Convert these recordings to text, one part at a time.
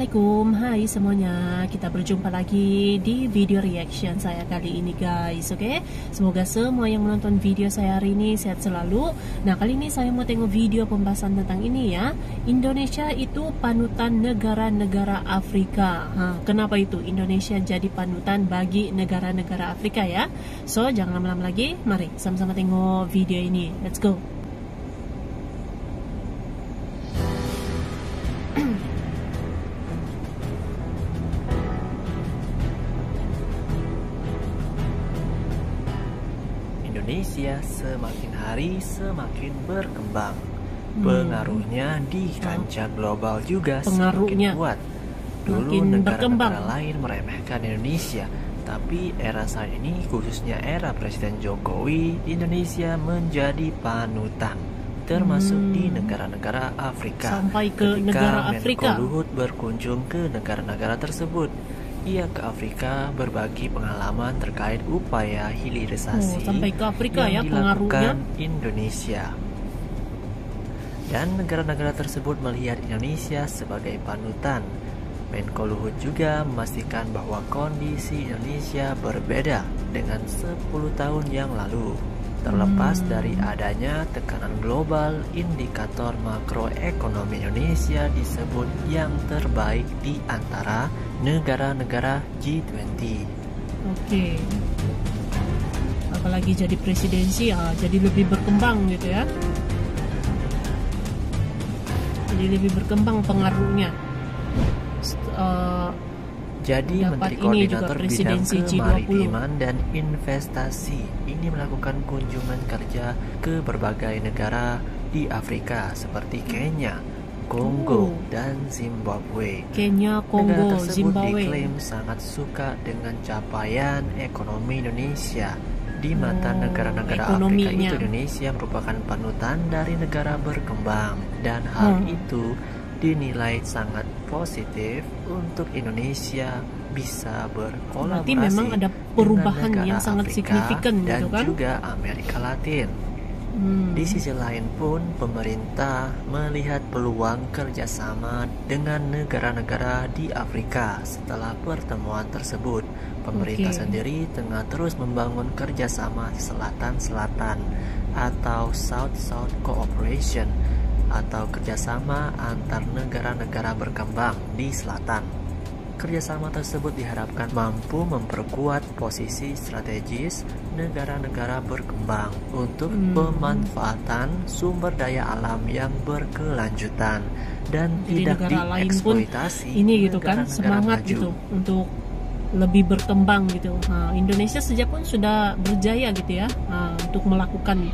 Assalamualaikum, hai semuanya. Kita berjumpa lagi di video reaction saya kali ini guys. Oke, semoga semua yang menonton video saya hari ini sehat selalu. Nah, kali ini saya mau tengok video pembahasan tentang ini ya. Indonesia itu panutan negara-negara Afrika. Kenapa itu Indonesia jadi panutan bagi negara-negara Afrika ya? So, jangan lama-lama lagi. Mari sama-sama tengok video ini. Let's go. Indonesia semakin hari semakin berkembang. Pengaruhnya di kancah global juga semakin kuat. Dulu negara-negara lain meremehkan Indonesia, tapi era saat ini khususnya era Presiden Jokowi, Indonesia menjadi panutan, termasuk di negara-negara Afrika. Sampai ke negara Afrika. Menko Luhut berkunjung ke negara-negara tersebut. Ia ke Afrika berbagi pengalaman terkait upaya hilirisasi sampai ke Afrika yang ya dilakukan Indonesia. Dan negara-negara tersebut melihat Indonesia sebagai panutan. Menko Luhut juga memastikan bahwa kondisi Indonesia berbeda dengan 10 tahun yang lalu. Terlepas dari adanya tekanan global, indikator makroekonomi Indonesia disebut yang terbaik di antara negara-negara G20. Oke. Apalagi jadi presidensi ya, jadi lebih berkembang gitu ya. Jadi lebih berkembang pengaruhnya. Jadi Menteri Koordinator Bidang Kemaritiman dan Investasi ini melakukan kunjungan kerja ke berbagai negara di Afrika seperti Kenya, Kongo, dan Zimbabwe. Negara tersebut diklaim sangat suka dengan capaian ekonomi Indonesia. Di mata negara-negara Afrika itu, Indonesia merupakan panutan dari negara berkembang, dan hal itu dinilai sangat positif untuk Indonesia bisa berkolaborasi. Berarti memang ada perubahan yang sangat Afrika signifikan dan gitu kan? juga Amerika Latin. Di sisi lain pun, pemerintah melihat peluang kerjasama dengan negara-negara di Afrika. Setelah pertemuan tersebut, pemerintah sendiri tengah terus membangun kerjasama Selatan-Selatan atau South-South Cooperation, atau kerjasama antar negara-negara berkembang di selatan. Kerjasama tersebut diharapkan mampu memperkuat posisi strategis negara-negara berkembang untuk pemanfaatan sumber daya alam yang berkelanjutan dan jadi tidak negara dieksploitasi. Lain pun ini gitu kan, semangat maju. gitu untuk lebih berkembang gitu. Indonesia sejak pun sudah berjaya gitu ya, untuk melakukan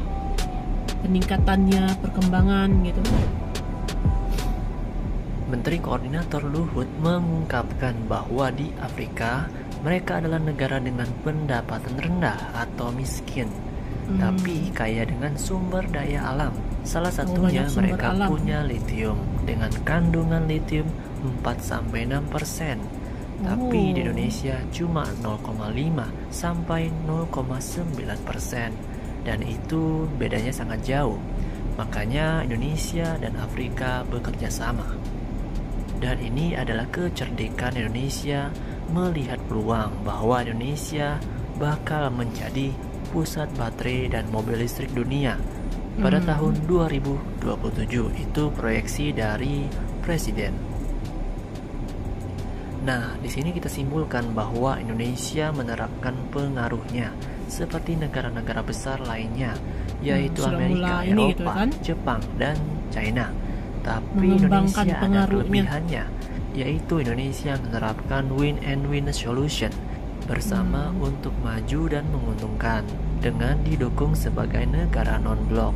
peningkatannya, perkembangan gitu. Menteri Koordinator Luhut mengungkapkan bahwa di Afrika mereka adalah negara dengan pendapatan rendah atau miskin, tapi kaya dengan sumber daya alam. Salah satunya mereka punya litium dengan kandungan litium 4-6%. Tapi di Indonesia cuma 0,5 sampai 0,9%. Dan itu bedanya sangat jauh. Makanya Indonesia dan Afrika bekerja sama. Dan ini adalah kecerdikan Indonesia melihat peluang bahwa Indonesia bakal menjadi pusat baterai dan mobil listrik dunia pada tahun 2027. Itu proyeksi dari Presiden. Nah, di sini kita simpulkan bahwa Indonesia menerapkan pengaruhnya seperti negara-negara besar lainnya, yaitu Amerika, Eropa, gitu kan? Jepang, dan China. Tapi Indonesia ada kelebihannya, yaitu Indonesia menerapkan win and win solution bersama untuk maju dan menguntungkan dengan didukung sebagai negara non-blok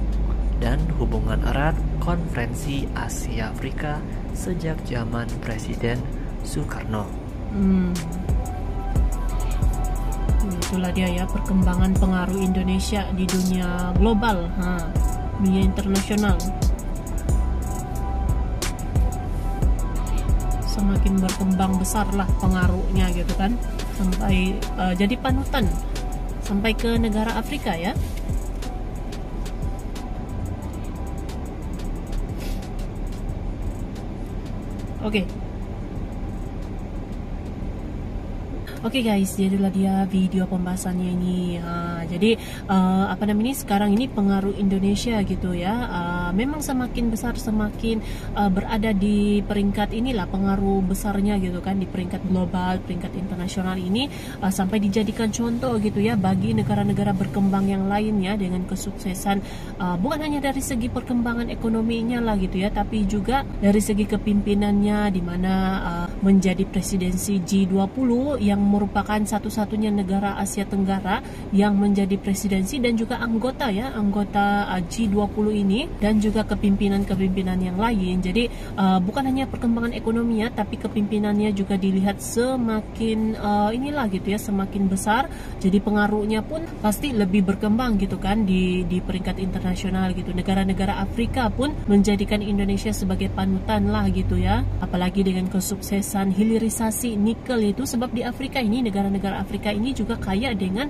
dan hubungan erat konferensi Asia Afrika sejak zaman Presiden Soekarno. Itulah dia ya, perkembangan pengaruh Indonesia di dunia global, dunia internasional. Semakin berkembang besarlah pengaruhnya gitu kan, sampai jadi panutan sampai ke negara Afrika ya. Oke. Oke guys, jadilah dia video pembahasannya ini. Jadi apa namanya, sekarang ini pengaruh Indonesia gitu ya. Memang semakin besar, semakin berada di peringkat inilah pengaruh besarnya gitu kan, di peringkat global, peringkat internasional ini, sampai dijadikan contoh gitu ya bagi negara-negara berkembang yang lainnya dengan kesuksesan, bukan hanya dari segi perkembangan ekonominya lah gitu ya, tapi juga dari segi kepimpinannya, di mana menjadi presidensi G20 yang merupakan satu-satunya negara Asia Tenggara yang menjadi presidensi dan juga anggota G20 ini, dan juga kepimpinan-kepimpinan yang lain. Jadi bukan hanya perkembangan ekonominya, tapi kepimpinannya juga dilihat semakin inilah gitu ya, semakin besar. Jadi pengaruhnya pun pasti lebih berkembang gitu kan di peringkat internasional gitu. Negara-negara Afrika pun menjadikan Indonesia sebagai panutan lah gitu ya. Apalagi dengan kesuksesan hilirisasi nikel itu, sebab di Afrika ini, negara-negara Afrika ini juga kaya dengan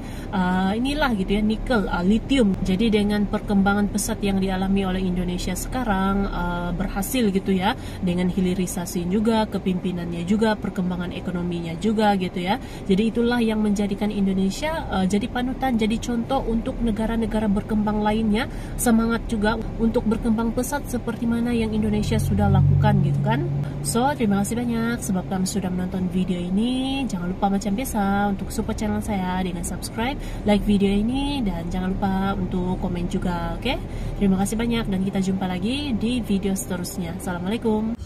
inilah gitu ya, nikel, lithium. Jadi dengan perkembangan pesat yang dialami oleh Indonesia sekarang, berhasil gitu ya, dengan hilirisasi juga, kepimpinannya juga, perkembangan ekonominya juga gitu ya. Jadi itulah yang menjadikan Indonesia jadi panutan, jadi contoh untuk negara-negara berkembang lainnya, semangat juga untuk berkembang pesat seperti mana yang Indonesia sudah lakukan gitu kan. So, terima kasih banyak sebab kamu sudah menonton video ini. Jangan lupa macam biasa untuk support channel saya dengan subscribe, like video ini, dan jangan lupa untuk komen juga, oke? Terima kasih banyak dan kita jumpa lagi di video seterusnya. Assalamualaikum.